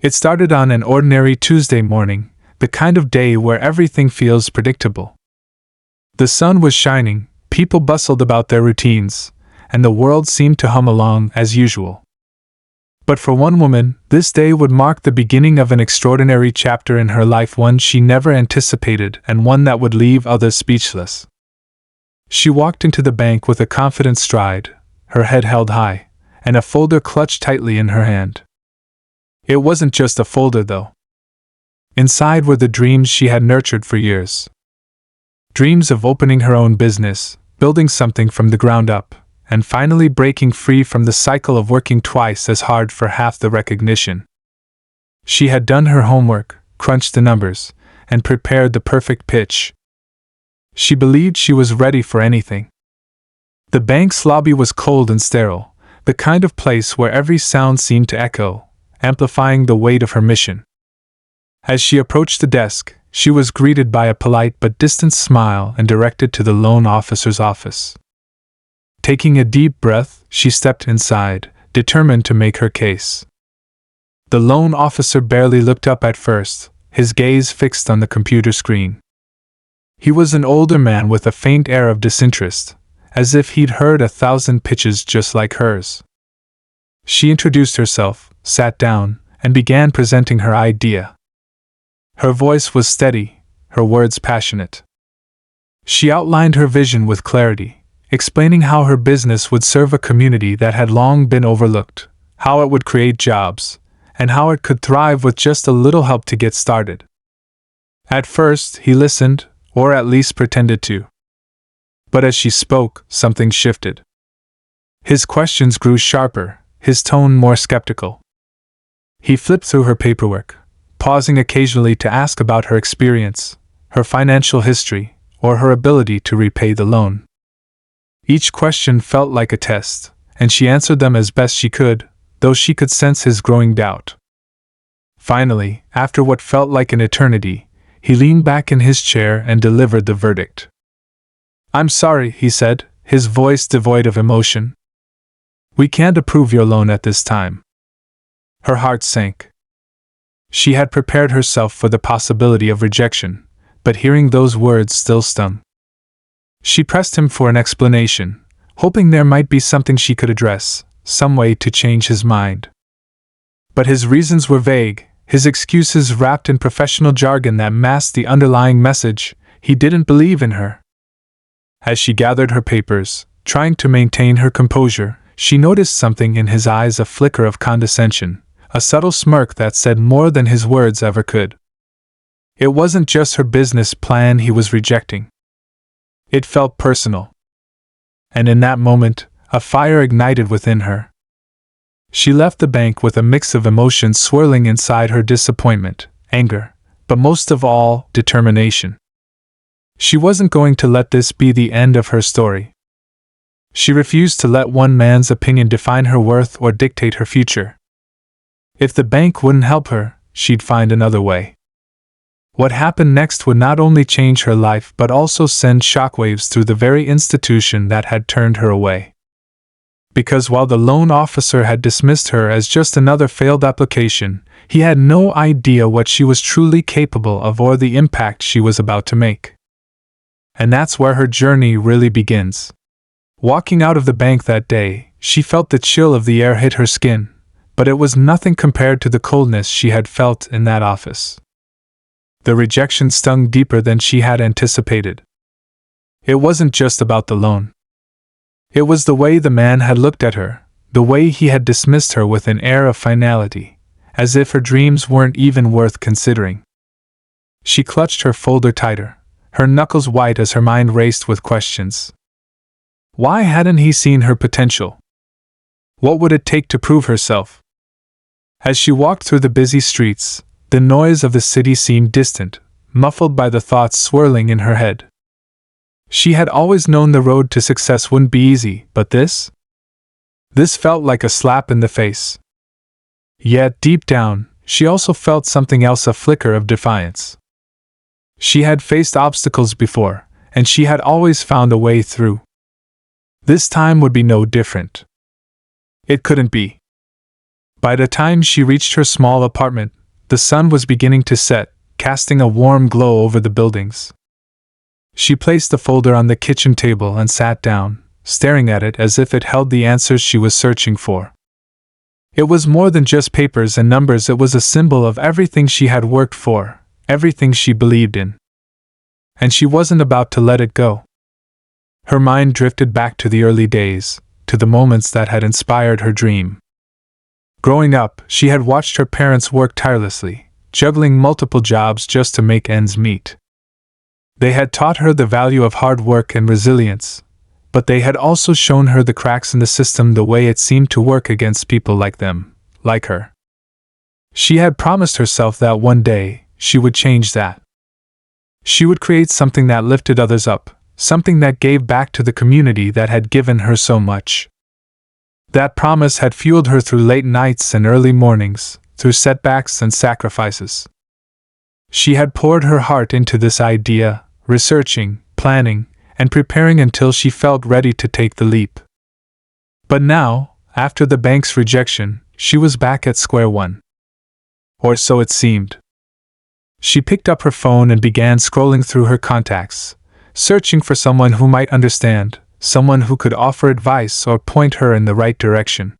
It started on an ordinary Tuesday morning, the kind of day where everything feels predictable. The sun was shining, people bustled about their routines, and the world seemed to hum along as usual. But for one woman, this day would mark the beginning of an extraordinary chapter in her life, one she never anticipated and one that would leave others speechless. She walked into the bank with a confident stride, her head held high, and a folder clutched tightly in her hand. It wasn't just a folder, though. Inside were the dreams she had nurtured for years. Dreams of opening her own business, building something from the ground up, and finally breaking free from the cycle of working twice as hard for half the recognition. She had done her homework, crunched the numbers, and prepared the perfect pitch. She believed she was ready for anything. The bank's lobby was cold and sterile, the kind of place where every sound seemed to echo, amplifying the weight of her mission. As she approached the desk, she was greeted by a polite but distant smile and directed to the loan officer's office. Taking a deep breath, she stepped inside, determined to make her case. The loan officer barely looked up at first, his gaze fixed on the computer screen. He was an older man with a faint air of disinterest, as if he'd heard 1,000 pitches just like hers. She introduced herself, sat down, and began presenting her idea. Her voice was steady, her words passionate. She outlined her vision with clarity, explaining how her business would serve a community that had long been overlooked, how it would create jobs, and how it could thrive with just a little help to get started. At first, he listened, or at least pretended to. But as she spoke, something shifted. His questions grew sharper, his tone more skeptical. He flipped through her paperwork, pausing occasionally to ask about her experience, her financial history, or her ability to repay the loan. Each question felt like a test, and she answered them as best she could, though she could sense his growing doubt. Finally, after what felt like an eternity, he leaned back in his chair and delivered the verdict. "I'm sorry," he said, his voice devoid of emotion. "We can't approve your loan at this time." Her heart sank. She had prepared herself for the possibility of rejection, but hearing those words still stung. She pressed him for an explanation, hoping there might be something she could address, some way to change his mind. But his reasons were vague, his excuses wrapped in professional jargon that masked the underlying message: he didn't believe in her. As she gathered her papers, trying to maintain her composure, she noticed something in his eyes, a flicker of condescension, a subtle smirk that said more than his words ever could. It wasn't just her business plan he was rejecting. It felt personal. And in that moment, a fire ignited within her. She left the bank with a mix of emotions swirling inside her: disappointment, anger, but most of all, determination. She wasn't going to let this be the end of her story. She refused to let one man's opinion define her worth or dictate her future. If the bank wouldn't help her, she'd find another way. What happened next would not only change her life but also send shockwaves through the very institution that had turned her away. Because while the loan officer had dismissed her as just another failed application, he had no idea what she was truly capable of or the impact she was about to make. And that's where her journey really begins. Walking out of the bank that day, she felt the chill of the air hit her skin, but it was nothing compared to the coldness she had felt in that office. The rejection stung deeper than she had anticipated. It wasn't just about the loan. It was the way the man had looked at her, the way he had dismissed her with an air of finality, as if her dreams weren't even worth considering. She clutched her folder tighter, her knuckles white as her mind raced with questions. Why hadn't he seen her potential? What would it take to prove herself? As she walked through the busy streets, the noise of the city seemed distant, muffled by the thoughts swirling in her head. She had always known the road to success wouldn't be easy, but this? This felt like a slap in the face. Yet, deep down, she also felt something else, a flicker of defiance. She had faced obstacles before, and she had always found a way through. This time would be no different. It couldn't be. By the time she reached her small apartment, the sun was beginning to set, casting a warm glow over the buildings. She placed the folder on the kitchen table and sat down, staring at it as if it held the answers she was searching for. It was more than just papers and numbers, it was a symbol of everything she had worked for, everything she believed in. And she wasn't about to let it go. Her mind drifted back to the early days, to the moments that had inspired her dream. Growing up, she had watched her parents work tirelessly, juggling multiple jobs just to make ends meet. They had taught her the value of hard work and resilience, but they had also shown her the cracks in the system, the way it seemed to work against people like them, like her. She had promised herself that one day, she would change that. She would create something that lifted others up, something that gave back to the community that had given her so much. That promise had fueled her through late nights and early mornings, through setbacks and sacrifices. She had poured her heart into this idea, researching, planning, and preparing until she felt ready to take the leap. But now, after the bank's rejection, she was back at square one. Or so it seemed. She picked up her phone and began scrolling through her contacts, searching for someone who might understand, someone who could offer advice or point her in the right direction.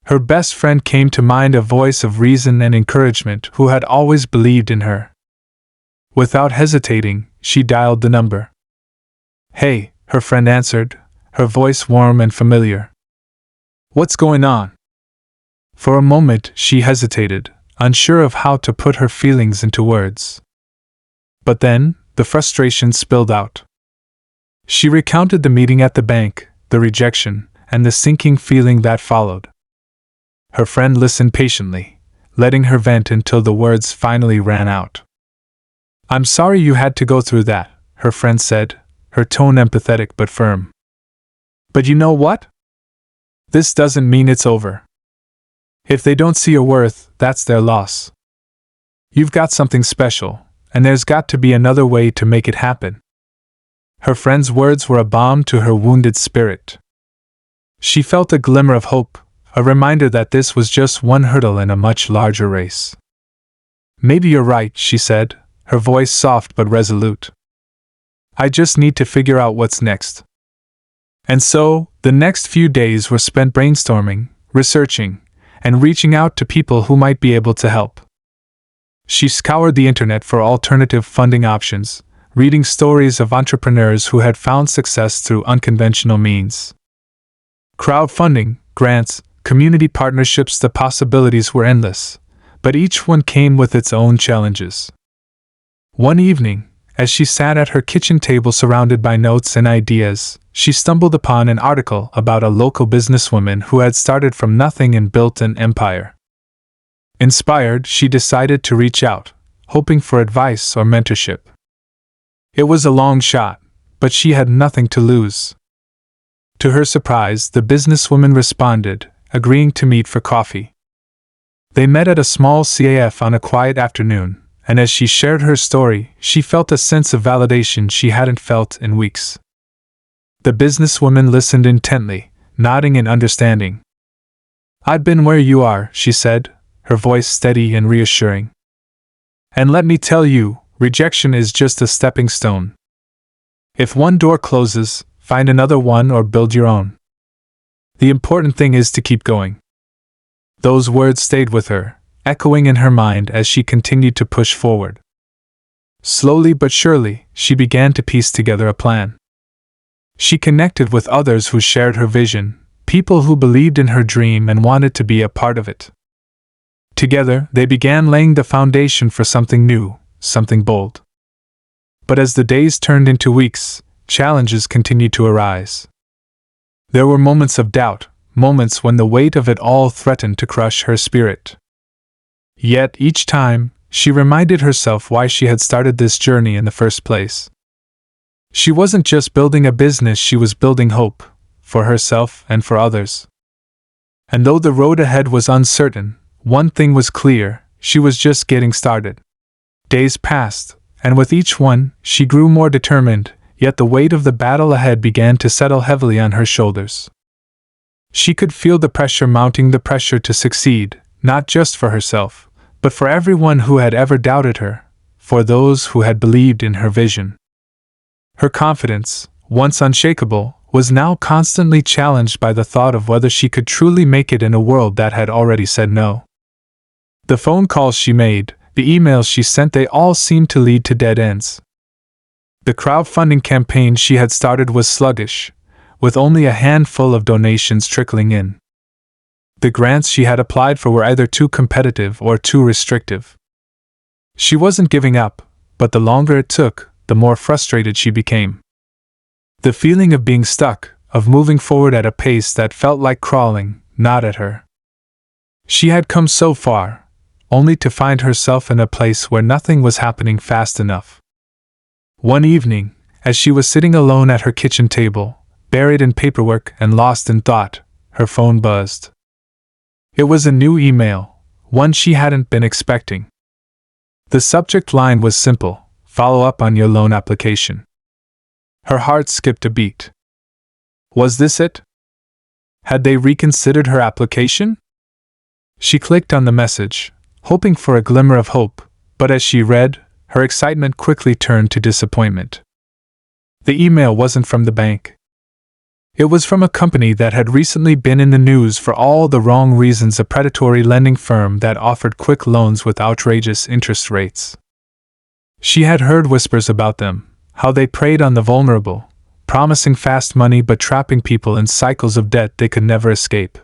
Her best friend came to mind, a voice of reason and encouragement who had always believed in her. Without hesitating, she dialed the number. "Hey," her friend answered, her voice warm and familiar. "What's going on?" For a moment she hesitated, unsure of how to put her feelings into words. But then, the frustration spilled out. She recounted the meeting at the bank, the rejection, and the sinking feeling that followed. Her friend listened patiently, letting her vent until the words finally ran out. "I'm sorry you had to go through that," her friend said, her tone empathetic but firm. "But you know what? This doesn't mean it's over. If they don't see your worth, that's their loss. You've got something special, and there's got to be another way to make it happen." Her friend's words were a balm to her wounded spirit. She felt a glimmer of hope, a reminder that this was just one hurdle in a much larger race. "Maybe you're right," she said, her voice soft but resolute. "I just need to figure out what's next." And so, the next few days were spent brainstorming, researching, and reaching out to people who might be able to help. She scoured the internet for alternative funding options, reading stories of entrepreneurs who had found success through unconventional means. Crowdfunding, grants, community partnerships, the possibilities were endless, but each one came with its own challenges. One evening, as she sat at her kitchen table surrounded by notes and ideas, she stumbled upon an article about a local businesswoman who had started from nothing and built an empire. Inspired, she decided to reach out, hoping for advice or mentorship. It was a long shot, but she had nothing to lose. To her surprise, the businesswoman responded, agreeing to meet for coffee. They met at a small cafe on a quiet afternoon, and as she shared her story, she felt a sense of validation she hadn't felt in weeks. The businesswoman listened intently, nodding in understanding. "I've been where you are," she said, her voice steady and reassuring. "And let me tell you, rejection is just a stepping stone. If one door closes, find another one or build your own. The important thing is to keep going." Those words stayed with her, echoing in her mind as she continued to push forward. Slowly but surely, she began to piece together a plan. She connected with others who shared her vision, people who believed in her dream and wanted to be a part of it. Together, they began laying the foundation for something new, something bold. But as the days turned into weeks, challenges continued to arise. There were moments of doubt, moments when the weight of it all threatened to crush her spirit. Yet each time, she reminded herself why she had started this journey in the first place. She wasn't just building a business, she was building hope, for herself and for others. And though the road ahead was uncertain, one thing was clear: she was just getting started. Days passed, and with each one, she grew more determined, yet the weight of the battle ahead began to settle heavily on her shoulders. She could feel the pressure mounting, the pressure to succeed, not just for herself, but for everyone who had ever doubted her, for those who had believed in her vision. Her confidence, once unshakable, was now constantly challenged by the thought of whether she could truly make it in a world that had already said no. The phone calls she made, the emails she sent, they all seemed to lead to dead ends. The crowdfunding campaign she had started was sluggish, with only a handful of donations trickling in. The grants she had applied for were either too competitive or too restrictive. She wasn't giving up, but the longer it took, the more frustrated she became. The feeling of being stuck, of moving forward at a pace that felt like crawling, gnawed at her. She had come so far, only to find herself in a place where nothing was happening fast enough. One evening, as she was sitting alone at her kitchen table, buried in paperwork and lost in thought, her phone buzzed. It was a new email, one she hadn't been expecting. The subject line was simple: follow up on your loan application. Her heart skipped a beat. Was this it? Had they reconsidered her application? She clicked on the message, hoping for a glimmer of hope, but as she read, her excitement quickly turned to disappointment. The email wasn't from the bank. It was from a company that had recently been in the news for all the wrong reasons, a predatory lending firm that offered quick loans with outrageous interest rates. She had heard whispers about them, how they preyed on the vulnerable, promising fast money but trapping people in cycles of debt they could never escape.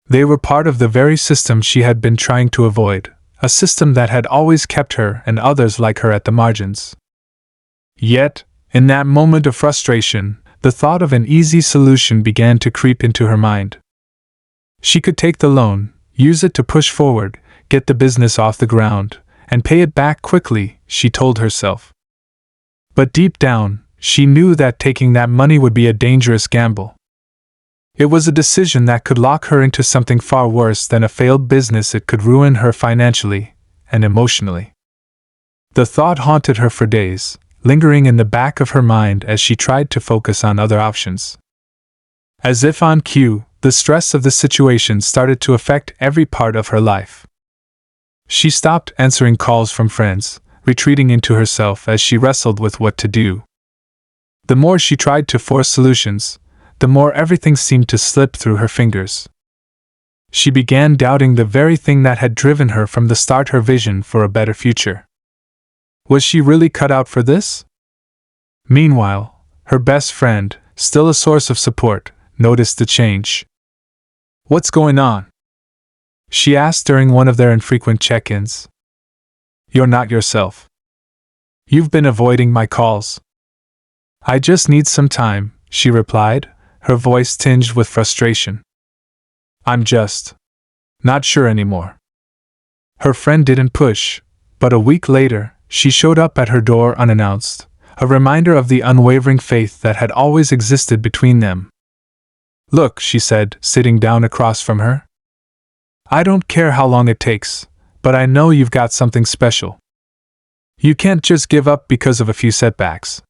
They were part of the very system she had been trying to avoid, a system that had always kept her and others like her at the margins. Yet, in that moment of frustration, the thought of an easy solution began to creep into her mind. She could take the loan, use it to push forward, get the business off the ground, and pay it back quickly, she told herself. But deep down, she knew that taking that money would be a dangerous gamble. It was a decision that could lock her into something far worse than a failed business. It could ruin her financially and emotionally. The thought haunted her for days, lingering in the back of her mind as she tried to focus on other options. As if on cue, the stress of the situation started to affect every part of her life. She stopped answering calls from friends, retreating into herself as she wrestled with what to do. The more she tried to force solutions, the more everything seemed to slip through her fingers. She began doubting the very thing that had driven her from the start, her vision for a better future. Was she really cut out for this? Meanwhile, her best friend, still a source of support, noticed the change. "What's going on?" she asked during one of their infrequent check-ins. "You're not yourself. You've been avoiding my calls." "I just need some time," she replied, her voice tinged with frustration. "I'm just not sure anymore." Her friend didn't push, but a week later, she showed up at her door unannounced, a reminder of the unwavering faith that had always existed between them. "Look," she said, sitting down across from her. "I don't care how long it takes, but I know you've got something special. You can't just give up because of a few setbacks."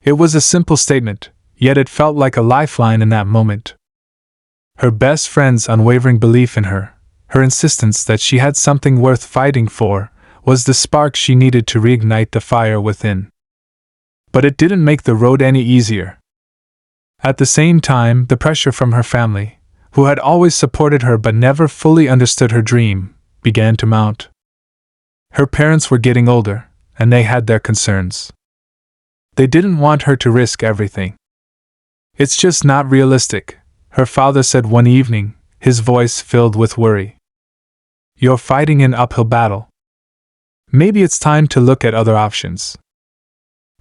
It was a simple statement, yet it felt like a lifeline in that moment. Her best friend's unwavering belief in her, her insistence that she had something worth fighting for, was the spark she needed to reignite the fire within. But it didn't make the road any easier. At the same time, the pressure from her family, who had always supported her but never fully understood her dream, began to mount. Her parents were getting older, and they had their concerns. They didn't want her to risk everything. "It's just not realistic," her father said one evening, his voice filled with worry. "You're fighting an uphill battle. Maybe it's time to look at other options."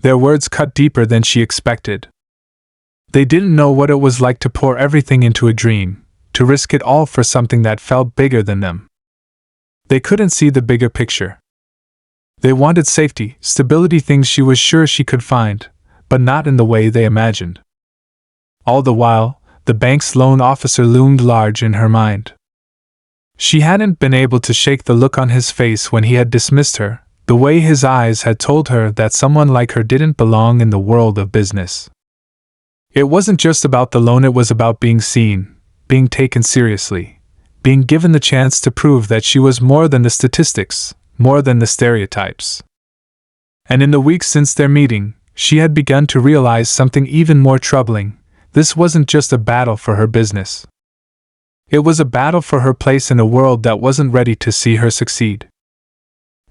Their words cut deeper than she expected. They didn't know what it was like to pour everything into a dream, to risk it all for something that felt bigger than them. They couldn't see the bigger picture. They wanted safety, stability, things she was sure she could find, but not in the way they imagined. All the while, the bank's loan officer loomed large in her mind. She hadn't been able to shake the look on his face when he had dismissed her, the way his eyes had told her that someone like her didn't belong in the world of business. It wasn't just about the loan, it was about being seen, being taken seriously, being given the chance to prove that she was more than the statistics, more than the stereotypes. And in the weeks since their meeting, she had begun to realize something even more troubling. This wasn't just a battle for her business. It was a battle for her place in a world that wasn't ready to see her succeed.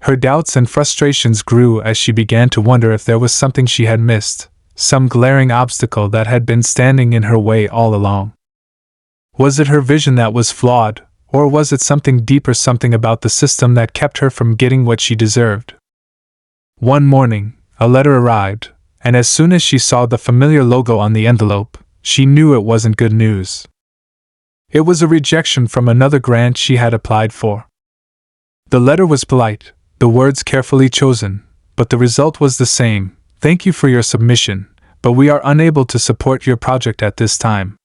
Her doubts and frustrations grew as she began to wonder if there was something she had missed, some glaring obstacle that had been standing in her way all along. Was it her vision that was flawed, or was it something deeper, something about the system that kept her from getting what she deserved? One morning, a letter arrived, and as soon as she saw the familiar logo on the envelope, she knew it wasn't good news. It was a rejection from another grant she had applied for. The letter was polite, the words carefully chosen, but the result was the same: "Thank you for your submission, but we are unable to support your project at this time."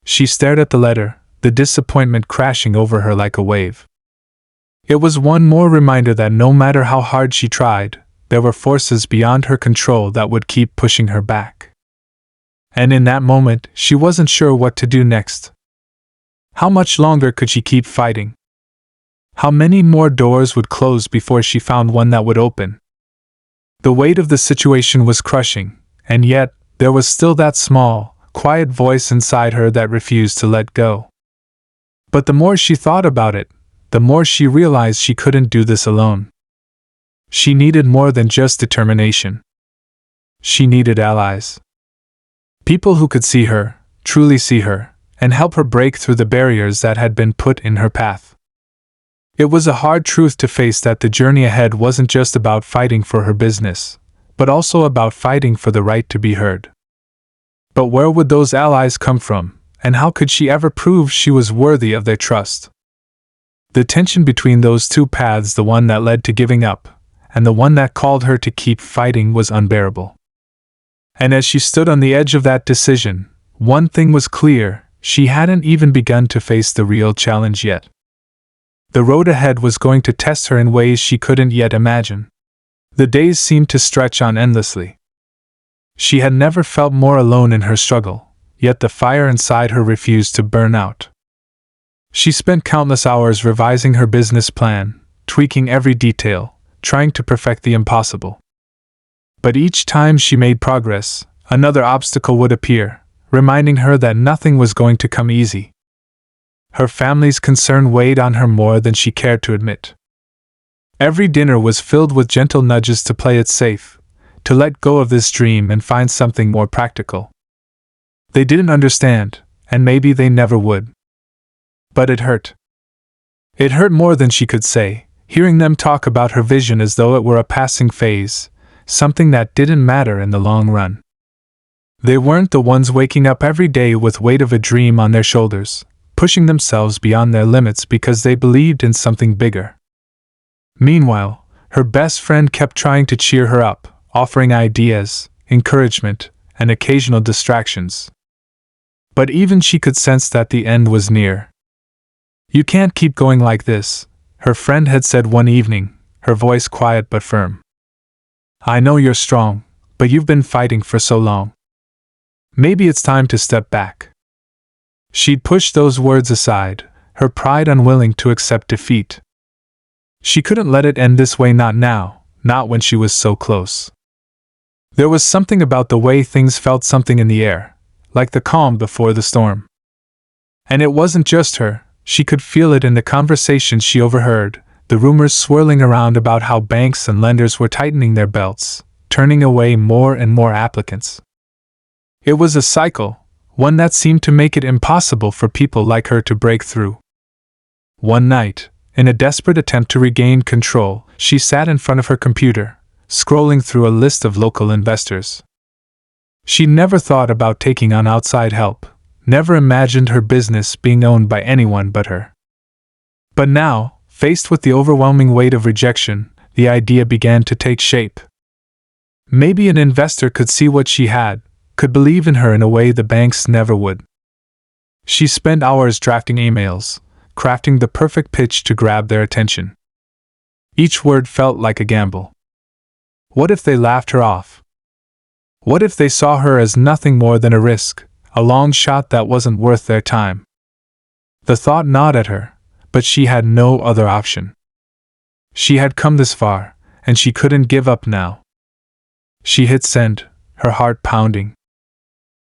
She stared at the letter, the disappointment crashing over her like a wave. It was one more reminder that no matter how hard she tried, there were forces beyond her control that would keep pushing her back. And in that moment, she wasn't sure what to do next. How much longer could she keep fighting? How many more doors would close before she found one that would open? The weight of the situation was crushing, and yet, there was still that small, quiet voice inside her that refused to let go. But the more she thought about it, the more she realized she couldn't do this alone. She needed more than just determination. She needed allies. People who could see her, truly see her, and help her break through the barriers that had been put in her path. It was a hard truth to face that the journey ahead wasn't just about fighting for her business, but also about fighting for the right to be heard. But where would those allies come from, and how could she ever prove she was worthy of their trust? The tension between those two paths, the one that led to giving up, and the one that called her to keep fighting, was unbearable. And as she stood on the edge of that decision, one thing was clear: she hadn't even begun to face the real challenge yet. The road ahead was going to test her in ways she couldn't yet imagine. The days seemed to stretch on endlessly. She had never felt more alone in her struggle, yet the fire inside her refused to burn out. She spent countless hours revising her business plan, tweaking every detail, trying to perfect the impossible. But each time she made progress, another obstacle would appear, reminding her that nothing was going to come easy. Her family's concern weighed on her more than she cared to admit. Every dinner was filled with gentle nudges to play it safe, to let go of this dream and find something more practical. They didn't understand, and maybe they never would. But it hurt. It hurt more than she could say, hearing them talk about her vision as though it were a passing phase, something that didn't matter in the long run. They weren't the ones waking up every day with weight of a dream on their shoulders, pushing themselves beyond their limits because they believed in something bigger. Meanwhile, her best friend kept trying to cheer her up, offering ideas, encouragement, and occasional distractions. But even she could sense that the end was near. "You can't keep going like this," her friend had said one evening, her voice quiet but firm. "I know you're strong, but you've been fighting for so long. Maybe it's time to step back." She'd pushed those words aside, her pride unwilling to accept defeat. She couldn't let it end this way, not now, not when she was so close. There was something about the way things felt, something in the air, like the calm before the storm. And it wasn't just her, she could feel it in the conversations she overheard, the rumors swirling around about how banks and lenders were tightening their belts, turning away more and more applicants. It was a cycle, one that seemed to make it impossible for people like her to break through. One night, in a desperate attempt to regain control, she sat in front of her computer, scrolling through a list of local investors. She'd never thought about taking on outside help, never imagined her business being owned by anyone but her. But now, faced with the overwhelming weight of rejection, the idea began to take shape. Maybe an investor could see what she had, could believe in her in a way the banks never would. She spent hours drafting emails, crafting the perfect pitch to grab their attention. Each word felt like a gamble. What if they laughed her off? What if they saw her as nothing more than a risk, a long shot that wasn't worth their time? The thought gnawed at her, but she had no other option. She had come this far, and she couldn't give up now. She hit send, her heart pounding.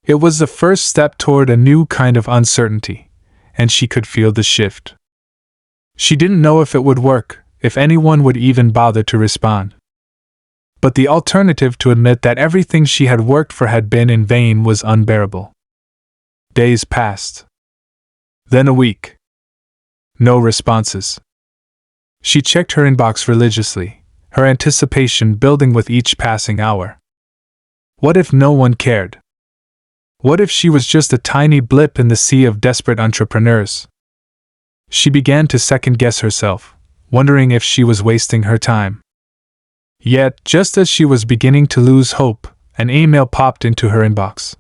It was the first step toward a new kind of uncertainty, and she could feel the shift. She didn't know if it would work, if anyone would even bother to respond. But the alternative to admit that everything she had worked for had been in vain was unbearable. Days passed. Then a week. No responses. She checked her inbox religiously, her anticipation building with each passing hour. What if no one cared? What if she was just a tiny blip in the sea of desperate entrepreneurs? She began to second-guess herself, wondering if she was wasting her time. Yet, just as she was beginning to lose hope, an email popped into her inbox.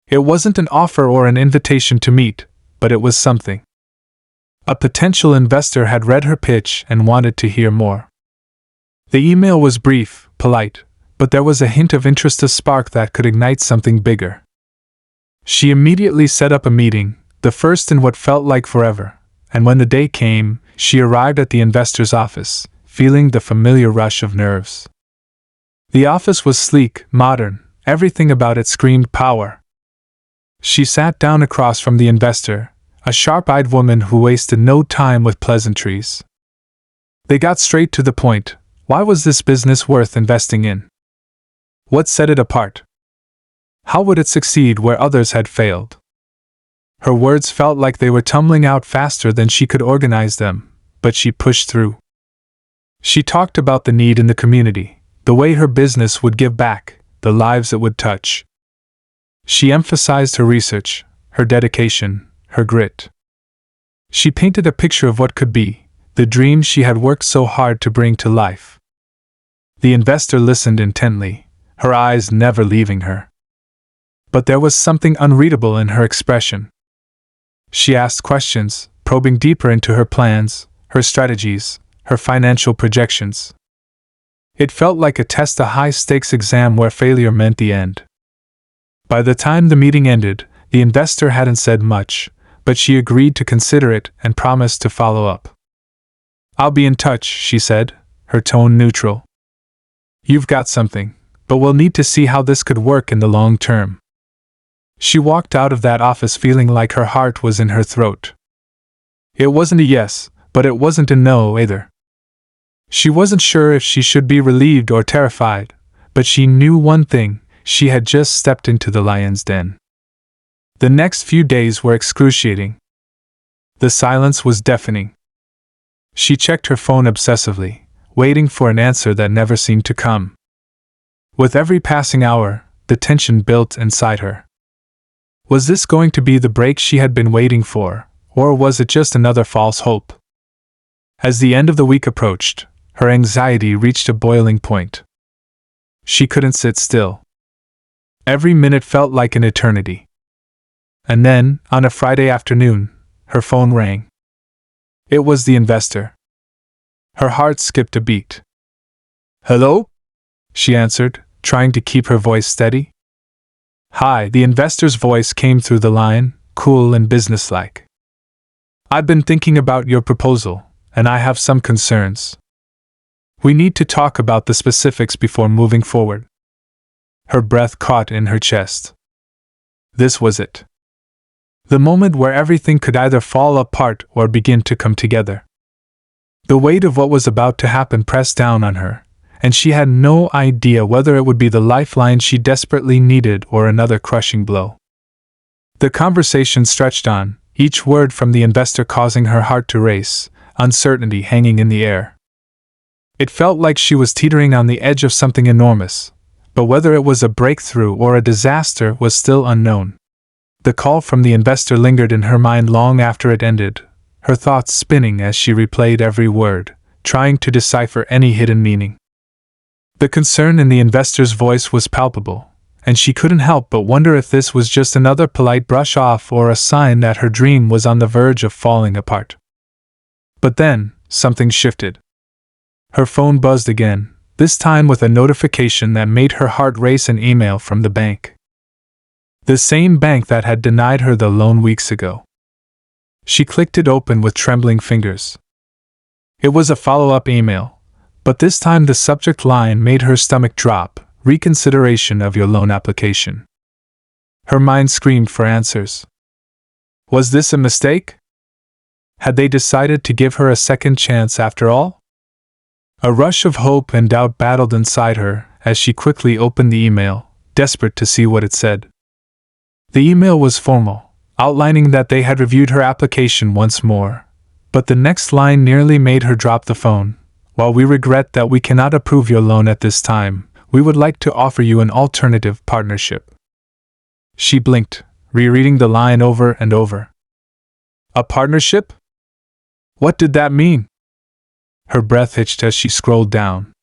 It wasn't an offer or an invitation to meet, but it was something. A potential investor had read her pitch and wanted to hear more. The email was brief, polite, but there was a hint of interest, a spark that could ignite something bigger. She immediately set up a meeting, the first in what felt like forever, and when the day came, she arrived at the investor's office, feeling the familiar rush of nerves. The office was sleek, modern, everything about it screamed power. She sat down across from the investor, a sharp-eyed woman who wasted no time with pleasantries. They got straight to the point. Why was this business worth investing in? What set it apart? How would it succeed where others had failed? Her words felt like they were tumbling out faster than she could organize them, but she pushed through. She talked about the need in the community, the way her business would give back, the lives it would touch. She emphasized her research, her dedication, her grit. She painted a picture of what could be, the dream she had worked so hard to bring to life. The investor listened intently, her eyes never leaving her. But there was something unreadable in her expression. She asked questions, probing deeper into her plans, her strategies, her financial projections. It felt like a test, a high-stakes exam where failure meant the end. By the time the meeting ended, the investor hadn't said much, but she agreed to consider it and promised to follow up. "I'll be in touch," she said, her tone neutral. "You've got something, but we'll need to see how this could work in the long term." She walked out of that office feeling like her heart was in her throat. It wasn't a yes, but it wasn't a no either. She wasn't sure if she should be relieved or terrified, but she knew one thing: she had just stepped into the lion's den. The next few days were excruciating. The silence was deafening. She checked her phone obsessively, waiting for an answer that never seemed to come. With every passing hour, the tension built inside her. Was this going to be the break she had been waiting for, or was it just another false hope? As the end of the week approached, her anxiety reached a boiling point. She couldn't sit still. Every minute felt like an eternity. And then, on a Friday afternoon, her phone rang. It was the investor. Her heart skipped a beat. "Hello?" she answered, trying to keep her voice steady. "Hi," the investor's voice came through the line, cool and businesslike. "I've been thinking about your proposal, and I have some concerns. We need to talk about the specifics before moving forward." Her breath caught in her chest. This was it. The moment where everything could either fall apart or begin to come together. The weight of what was about to happen pressed down on her, and she had no idea whether it would be the lifeline she desperately needed or another crushing blow. The conversation stretched on, each word from the investor causing her heart to race, uncertainty hanging in the air. It felt like she was teetering on the edge of something enormous, but whether it was a breakthrough or a disaster was still unknown. The call from the investor lingered in her mind long after it ended, her thoughts spinning as she replayed every word, trying to decipher any hidden meaning. The concern in the investor's voice was palpable, and she couldn't help but wonder if this was just another polite brush-off or a sign that her dream was on the verge of falling apart. But then, something shifted. Her phone buzzed again, this time with a notification that made her heart race. An email from the bank. The same bank that had denied her the loan weeks ago. She clicked it open with trembling fingers. It was a follow-up email, but this time the subject line made her stomach drop: reconsideration of your loan application. Her mind screamed for answers. Was this a mistake? Had they decided to give her a second chance after all? A rush of hope and doubt battled inside her as she quickly opened the email, desperate to see what it said. The email was formal, outlining that they had reviewed her application once more, but the next line nearly made her drop the phone. While we regret that we cannot approve your loan at this time, we would like to offer you an alternative partnership. She blinked, rereading the line over and over. A partnership? What did that mean? Her breath hitched as she scrolled down.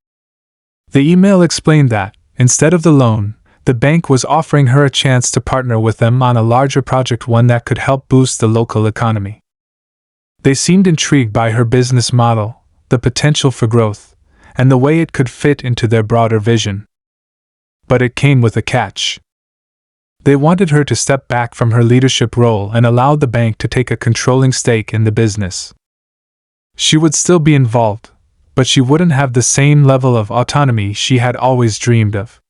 The email explained that, instead of the loan, the bank was offering her a chance to partner with them on a larger project, one that could help boost the local economy. They seemed intrigued by her business model, the potential for growth, and the way it could fit into their broader vision. But it came with a catch. They wanted her to step back from her leadership role and allow the bank to take a controlling stake in the business. She would still be involved, but she wouldn't have the same level of autonomy she had always dreamed of.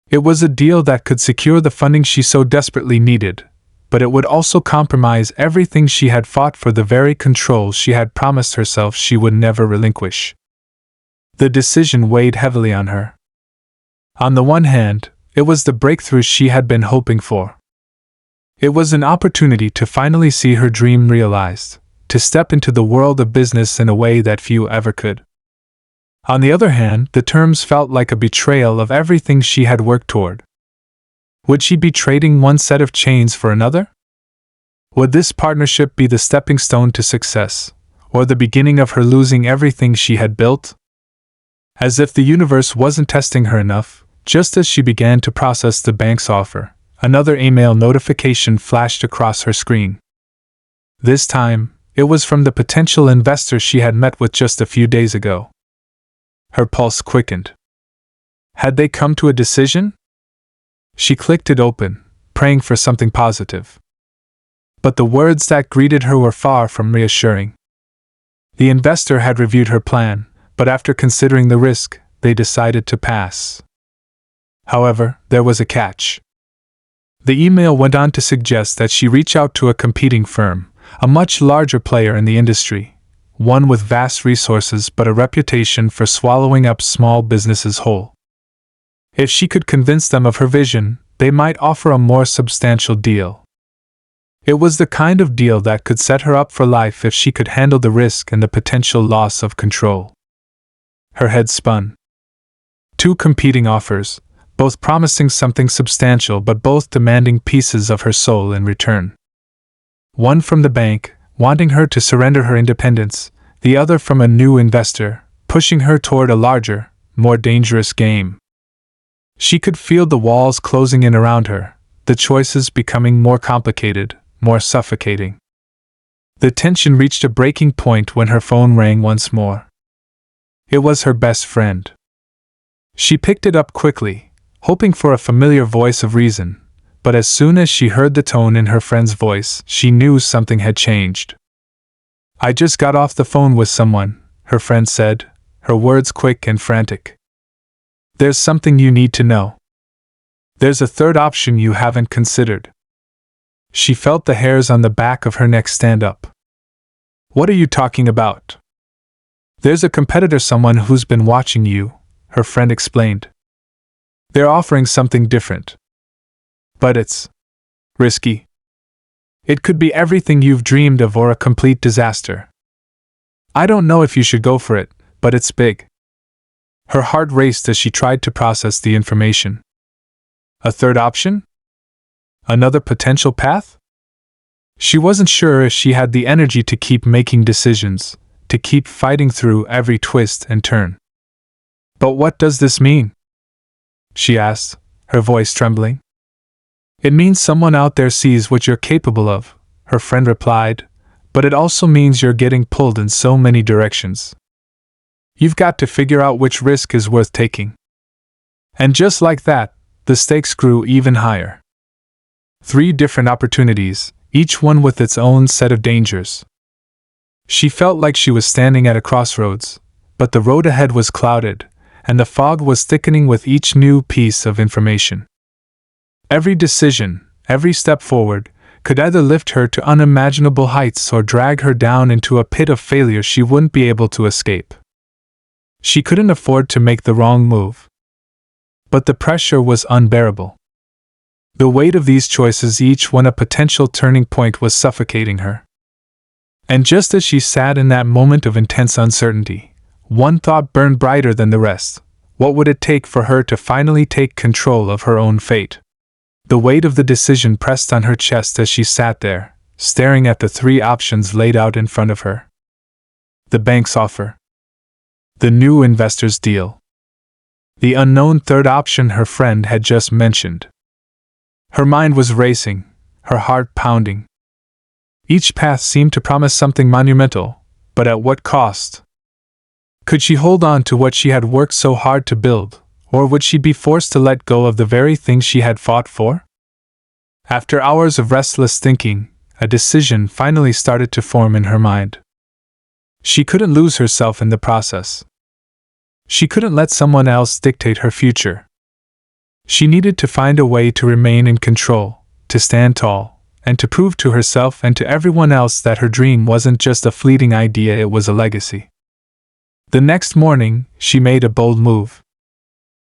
It was a deal that could secure the funding she so desperately needed, but it would also compromise everything she had fought for, the very control she had promised herself she would never relinquish. The decision weighed heavily on her. On the one hand, it was the breakthrough she had been hoping for. It was an opportunity to finally see her dream realized, to step into the world of business in a way that few ever could. On the other hand, the terms felt like a betrayal of everything she had worked toward. Would she be trading one set of chains for another? Would this partnership be the stepping stone to success, or the beginning of her losing everything she had built? As if the universe wasn't testing her enough, just as she began to process the bank's offer, another email notification flashed across her screen. This time, it was from the potential investor she had met with just a few days ago. Her pulse quickened. Had they come to a decision? She clicked it open, praying for something positive. But the words that greeted her were far from reassuring. The investor had reviewed her plan, but after considering the risk, they decided to pass. However, there was a catch. The email went on to suggest that she reach out to a competing firm, a much larger player in the industry, one with vast resources but a reputation for swallowing up small businesses whole. If she could convince them of her vision, they might offer a more substantial deal. It was the kind of deal that could set her up for life if she could handle the risk and the potential loss of control. Her head spun. Two competing offers, both promising something substantial but both demanding pieces of her soul in return. One from the bank, wanting her to surrender her independence, the other from a new investor, pushing her toward a larger, more dangerous game. She could feel the walls closing in around her, the choices becoming more complicated, more suffocating. The tension reached a breaking point when her phone rang once more. It was her best friend. She picked it up quickly, hoping for a familiar voice of reason, but as soon as she heard the tone in her friend's voice, she knew something had changed. "I just got off the phone with someone," her friend said, her words quick and frantic. "There's something you need to know. There's a third option you haven't considered." She felt the hairs on the back of her neck stand up. "What are you talking about?" "There's a competitor, someone who's been watching you," her friend explained. "They're offering something different. But it's risky. It could be everything you've dreamed of or a complete disaster. I don't know if you should go for it, but it's big." Her heart raced as she tried to process the information. A third option? Another potential path? She wasn't sure if she had the energy to keep making decisions, to keep fighting through every twist and turn. "But what does this mean?" she asked, her voice trembling. "It means someone out there sees what you're capable of," her friend replied, "but it also means you're getting pulled in so many directions. You've got to figure out which risk is worth taking. And just like that, the stakes grew even higher. 3 different opportunities, each one with its own set of dangers. She felt like she was standing at a crossroads, but the road ahead was clouded, and the fog was thickening with each new piece of information. Every decision, every step forward, could either lift her to unimaginable heights or drag her down into a pit of failure she wouldn't be able to escape. She couldn't afford to make the wrong move. But the pressure was unbearable. The weight of these choices, each one a potential turning point, was suffocating her. And just as she sat in that moment of intense uncertainty, one thought burned brighter than the rest. What would it take for her to finally take control of her own fate? The weight of the decision pressed on her chest as she sat there, staring at the 3 options laid out in front of her. The bank's offer. The new investor's deal. The unknown third option her friend had just mentioned. Her mind was racing, her heart pounding. Each path seemed to promise something monumental, but at what cost? Could she hold on to what she had worked so hard to build, or would she be forced to let go of the very thing she had fought for? After hours of restless thinking, a decision finally started to form in her mind. She couldn't lose herself in the process. She couldn't let someone else dictate her future. She needed to find a way to remain in control, to stand tall, and to prove to herself and to everyone else that her dream wasn't just a fleeting idea, it was a legacy. The next morning, she made a bold move.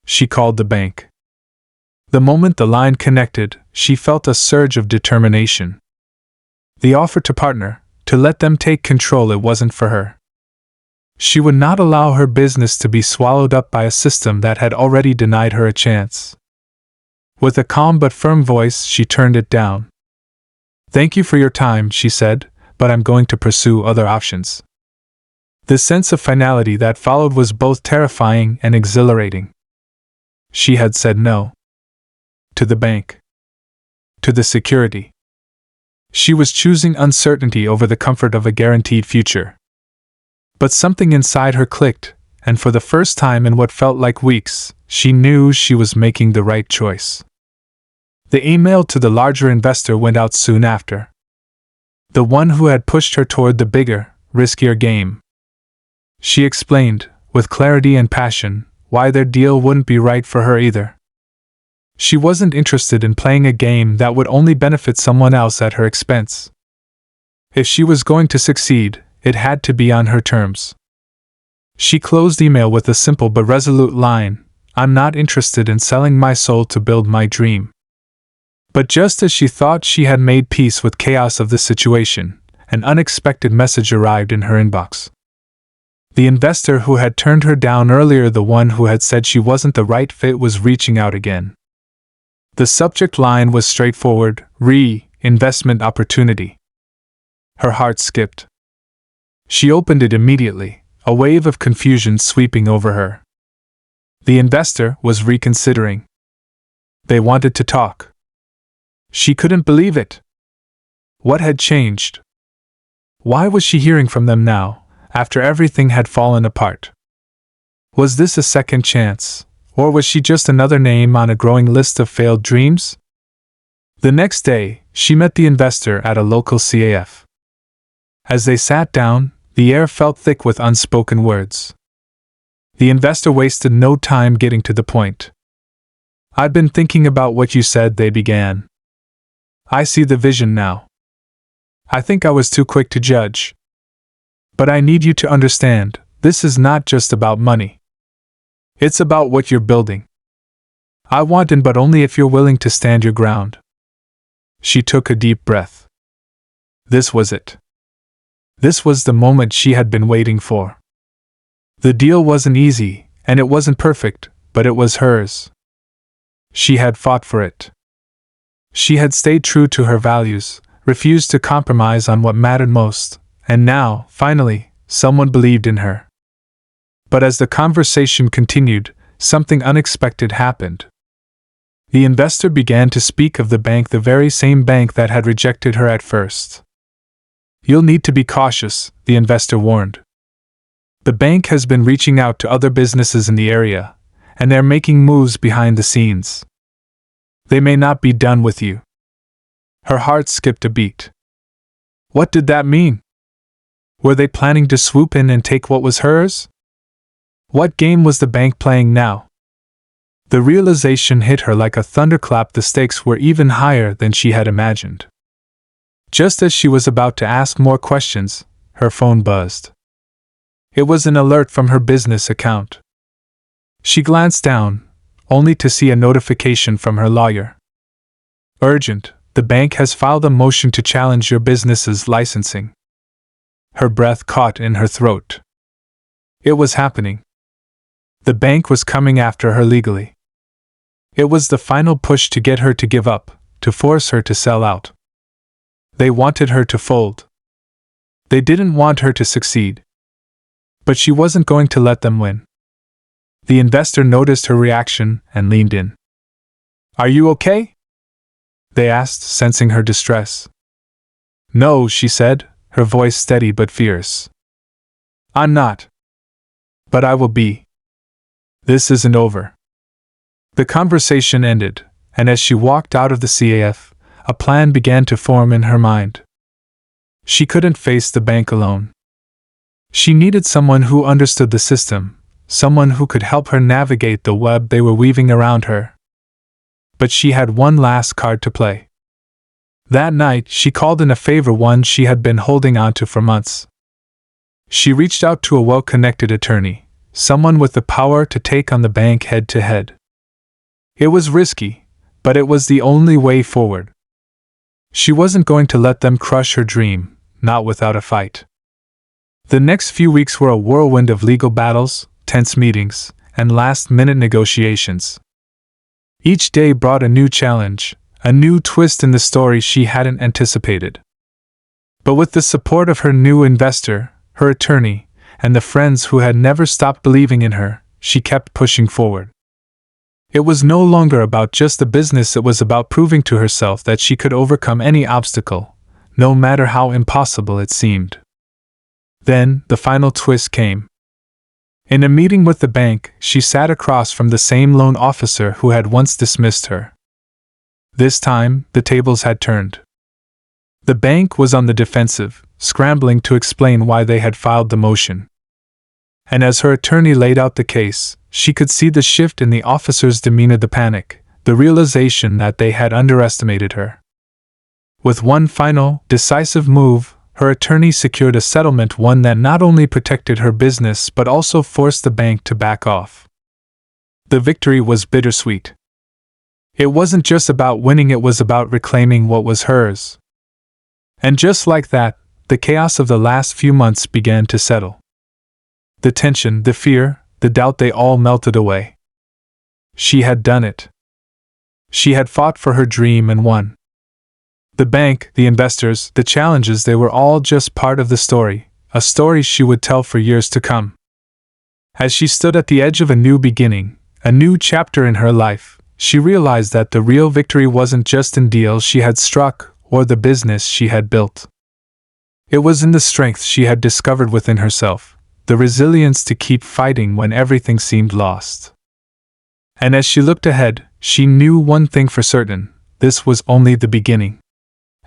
She called the bank. The moment the line connected, she felt a surge of determination. The offer to partner, to let them take control, it wasn't for her. She would not allow her business to be swallowed up by a system that had already denied her a chance. With a calm but firm voice, she turned it down. "Thank you for your time," she said, "but I'm going to pursue other options." The sense of finality that followed was both terrifying and exhilarating. She had said no. To the bank. To the security. She was choosing uncertainty over the comfort of a guaranteed future. But something inside her clicked, and for the first time in what felt like weeks, she knew she was making the right choice. The email to the larger investor went out soon after. The one who had pushed her toward the bigger, riskier game. She explained, with clarity and passion, why their deal wouldn't be right for her either. She wasn't interested in playing a game that would only benefit someone else at her expense. If she was going to succeed, it had to be on her terms. She closed email with a simple but resolute line, "I'm not interested in selling my soul to build my dream." But just as she thought she had made peace with chaos of the situation, an unexpected message arrived in her inbox. The investor who had turned her down earlier, the one who had said she wasn't the right fit, was reaching out again. The subject line was straightforward: investment opportunity. Her heart skipped. She opened it immediately, a wave of confusion sweeping over her. The investor was reconsidering. They wanted to talk. She couldn't believe it. What had changed? Why was she hearing from them now, after everything had fallen apart? Was this a second chance, or was she just another name on a growing list of failed dreams? The next day, she met the investor at a local CAF. As they sat down, the air felt thick with unspoken words. The investor wasted no time getting to the point. "I'd been thinking about what you said," they began. "I see the vision now. I think I was too quick to judge. But I need you to understand, this is not just about money. It's about what you're building. I want in, but only if you're willing to stand your ground." She took a deep breath. This was it. This was the moment she had been waiting for. The deal wasn't easy, and it wasn't perfect, but it was hers. She had fought for it. She had stayed true to her values, refused to compromise on what mattered most, and now, finally, someone believed in her. But as the conversation continued, something unexpected happened. The investor began to speak of the bank, the very same bank that had rejected her at first. "You'll need to be cautious," the investor warned. The bank has been reaching out to other businesses in the area, and they're making moves behind the scenes. They may not be done with you." Her heart skipped a beat. What did that mean? Were they planning to swoop in and take what was hers? What game was the bank playing now? The realization hit her like a thunderclap. The stakes were even higher than she had imagined. Just as she was about to ask more questions, her phone buzzed. It was an alert from her business account. She glanced down, only to see a notification from her lawyer. Urgent, the bank has filed a motion to challenge your business's licensing. Her breath caught in her throat. It was happening. The bank was coming after her legally. It was the final push to get her to give up, to force her to sell out. They wanted her to fold. They didn't want her to succeed. But she wasn't going to let them win. The investor noticed her reaction and leaned in. "Are you okay?" they asked, sensing her distress. "No," she said, her voice steady but fierce. "I'm not. But I will be. This isn't over." The conversation ended, and as she walked out of the CAF, a plan began to form in her mind. She couldn't face the bank alone. She needed someone who understood the system, someone who could help her navigate the web they were weaving around her. But she had one last card to play. That night, she called in a favor, one she had been holding on to for months. She reached out to a well-connected attorney, someone with the power to take on the bank head-to-head. It was risky, but it was the only way forward. She wasn't going to let them crush her dream, not without a fight. The next few weeks were a whirlwind of legal battles, tense meetings, and last-minute negotiations. Each day brought a new challenge, a new twist in the story she hadn't anticipated. But with the support of her new investor, her attorney, and the friends who had never stopped believing in her, she kept pushing forward. It was no longer about just the business, it was about proving to herself that she could overcome any obstacle, no matter how impossible it seemed. Then, the final twist came. In a meeting with the bank, she sat across from the same loan officer who had once dismissed her. This time, the tables had turned. The bank was on the defensive, scrambling to explain why they had filed the motion. And as her attorney laid out the case, she could see the shift in the officer's demeanor, the panic, the realization that they had underestimated her. With one final, decisive move, her attorney secured a settlement, one that not only protected her business but also forced the bank to back off. The victory was bittersweet. It wasn't just about winning, it was about reclaiming what was hers. And just like that, the chaos of the last few months began to settle. The tension, the fear, the doubt, they all melted away. She had done it. She had fought for her dream and won. The bank, the investors, the challenges, they were all just part of the story, a story she would tell for years to come. As she stood at the edge of a new beginning, a new chapter in her life, she realized that the real victory wasn't just in deals she had struck or the business she had built. It was in the strength she had discovered within herself, the resilience to keep fighting when everything seemed lost. And as she looked ahead, she knew one thing for certain: this was only the beginning.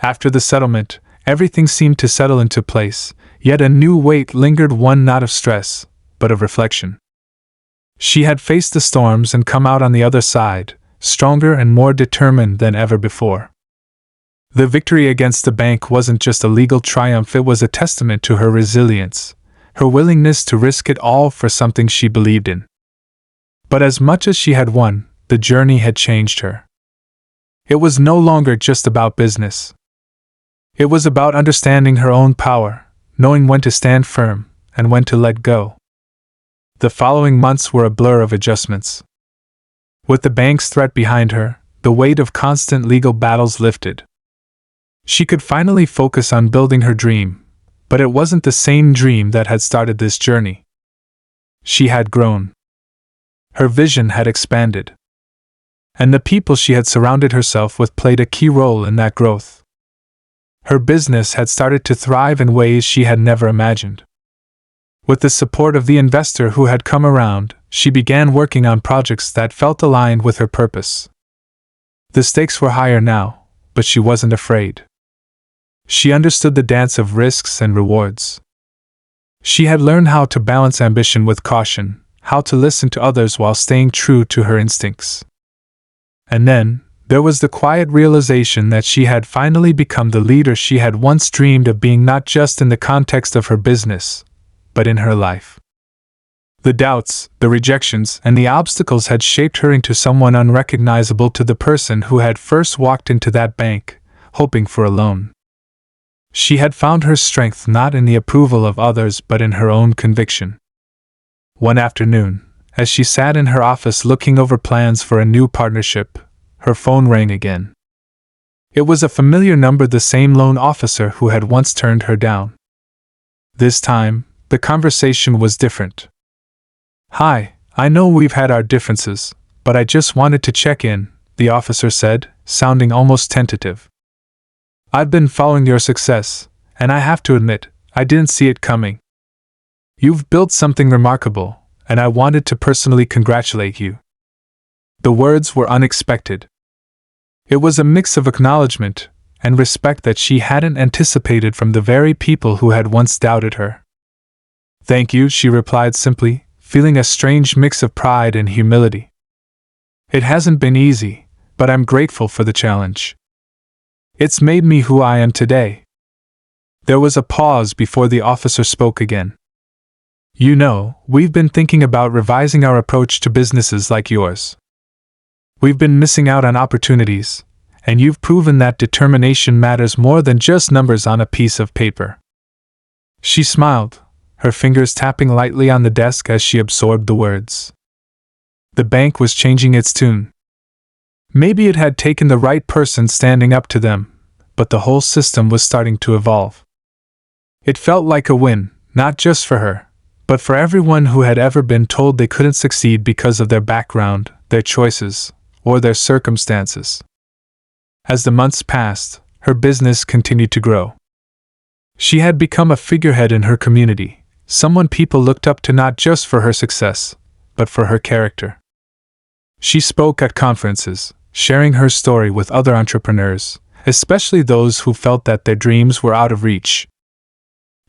After the settlement, everything seemed to settle into place, yet a new weight lingered, one not of stress, but of reflection. She had faced the storms and come out on the other side, stronger and more determined than ever before. The victory against the bank wasn't just a legal triumph, it was a testament to her resilience, her willingness to risk it all for something she believed in. But as much as she had won, the journey had changed her. It was no longer just about business. It was about understanding her own power, knowing when to stand firm and when to let go. The following months were a blur of adjustments. With the bank's threat behind her, the weight of constant legal battles lifted. She could finally focus on building her dream, but it wasn't the same dream that had started this journey. She had grown. Her vision had expanded. And the people she had surrounded herself with played a key role in that growth. Her business had started to thrive in ways she had never imagined. With the support of the investor who had come around, she began working on projects that felt aligned with her purpose. The stakes were higher now, but she wasn't afraid. She understood the dance of risks and rewards. She had learned how to balance ambition with caution, how to listen to others while staying true to her instincts. And then, there was the quiet realization that she had finally become the leader she had once dreamed of being, not just in the context of her business, but in her life. The doubts, the rejections, and the obstacles had shaped her into someone unrecognizable to the person who had first walked into that bank, hoping for a loan. She had found her strength not in the approval of others but in her own conviction. One afternoon, as she sat in her office looking over plans for a new partnership, her phone rang again. It was a familiar number, the same loan officer who had once turned her down. This time, the conversation was different. "Hi, I know we've had our differences, but I just wanted to check in," the officer said, sounding almost tentative. "I've been following your success, and I have to admit, I didn't see it coming. You've built something remarkable, and I wanted to personally congratulate you." The words were unexpected. It was a mix of acknowledgement and respect that she hadn't anticipated from the very people who had once doubted her. "Thank you," she replied simply, feeling a strange mix of pride and humility. "It hasn't been easy, but I'm grateful for the challenge. It's made me who I am today." There was a pause before the officer spoke again. "You know, we've been thinking about revising our approach to businesses like yours. We've been missing out on opportunities, and you've proven that determination matters more than just numbers on a piece of paper." She smiled, her fingers tapping lightly on the desk as she absorbed the words. The bank was changing its tune. Maybe it had taken the right person standing up to them, but the whole system was starting to evolve. It felt like a win, not just for her, but for everyone who had ever been told they couldn't succeed because of their background, their choices, or their circumstances. As the months passed, her business continued to grow. She had become a figurehead in her community, someone people looked up to not just for her success, but for her character. She spoke at conferences, sharing her story with other entrepreneurs, especially those who felt that their dreams were out of reach.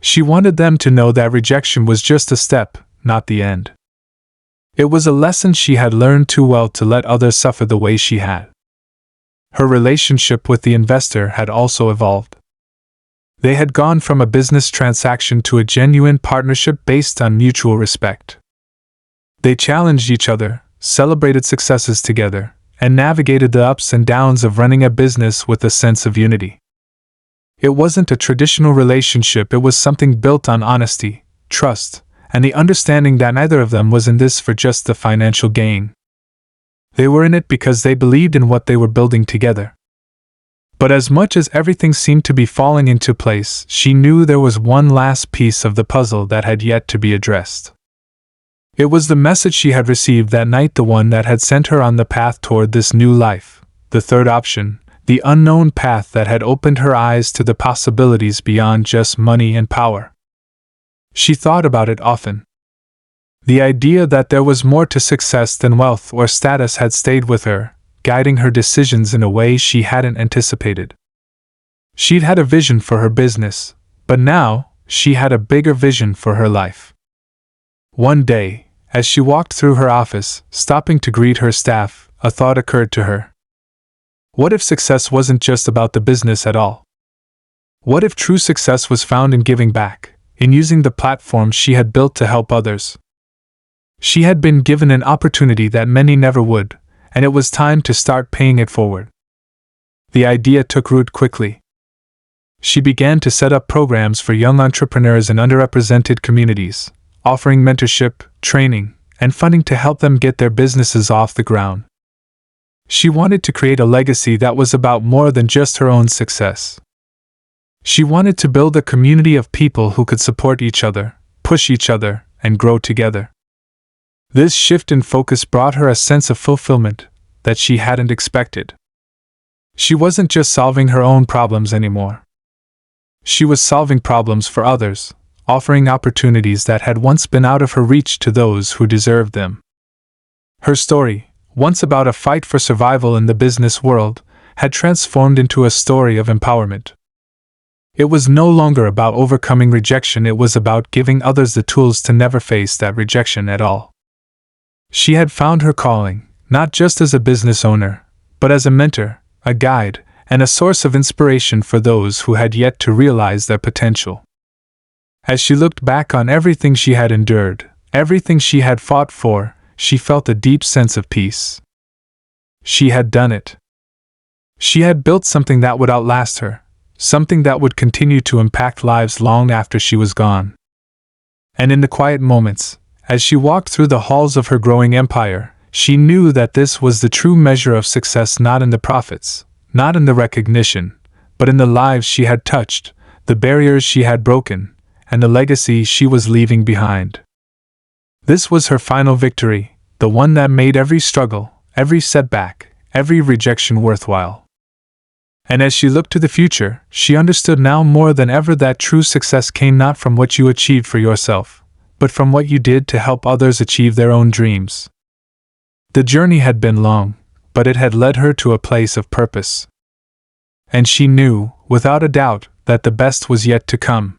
She wanted them to know that rejection was just a step, not the end. It was a lesson she had learned too well to let others suffer the way she had. Her relationship with the investor had also evolved. They had gone from a business transaction to a genuine partnership based on mutual respect. They challenged each other, celebrated successes together, and navigated the ups and downs of running a business with a sense of unity. It wasn't a traditional relationship, it was something built on honesty, trust, and the understanding that neither of them was in this for just the financial gain. They were in it because they believed in what they were building together. But as much as everything seemed to be falling into place, she knew there was one last piece of the puzzle that had yet to be addressed. It was the message she had received that night, the one that had sent her on the path toward this new life, the third option, the unknown path that had opened her eyes to the possibilities beyond just money and power. She thought about it often. The idea that there was more to success than wealth or status had stayed with her, guiding her decisions in a way she hadn't anticipated. She'd had a vision for her business, but now, she had a bigger vision for her life. One day, as she walked through her office, stopping to greet her staff, a thought occurred to her. What if success wasn't just about the business at all? What if true success was found in giving back, in using the platform she had built to help others? She had been given an opportunity that many never would, and it was time to start paying it forward. The idea took root quickly. She began to set up programs for young entrepreneurs in underrepresented communities, offering mentorship, training, and funding to help them get their businesses off the ground. She wanted to create a legacy that was about more than just her own success. She wanted to build a community of people who could support each other, push each other, and grow together. This shift in focus brought her a sense of fulfillment that she hadn't expected. She wasn't just solving her own problems anymore. She was solving problems for others, offering opportunities that had once been out of her reach to those who deserved them. Her story, once about a fight for survival in the business world, had transformed into a story of empowerment. It was no longer about overcoming rejection, it was about giving others the tools to never face that rejection at all. She had found her calling, not just as a business owner, but as a mentor, a guide, and a source of inspiration for those who had yet to realize their potential. As she looked back on everything she had endured, everything she had fought for, she felt a deep sense of peace. She had done it. She had built something that would outlast her, something that would continue to impact lives long after she was gone. And in the quiet moments, as she walked through the halls of her growing empire, she knew that this was the true measure of success, not in the profits, not in the recognition, but in the lives she had touched, the barriers she had broken, and the legacy she was leaving behind. This was her final victory, the one that made every struggle, every setback, every rejection worthwhile. And as she looked to the future, she understood now more than ever that true success came not from what you achieved for yourself, but from what you did to help others achieve their own dreams. The journey had been long, but it had led her to a place of purpose. And she knew, without a doubt, that the best was yet to come.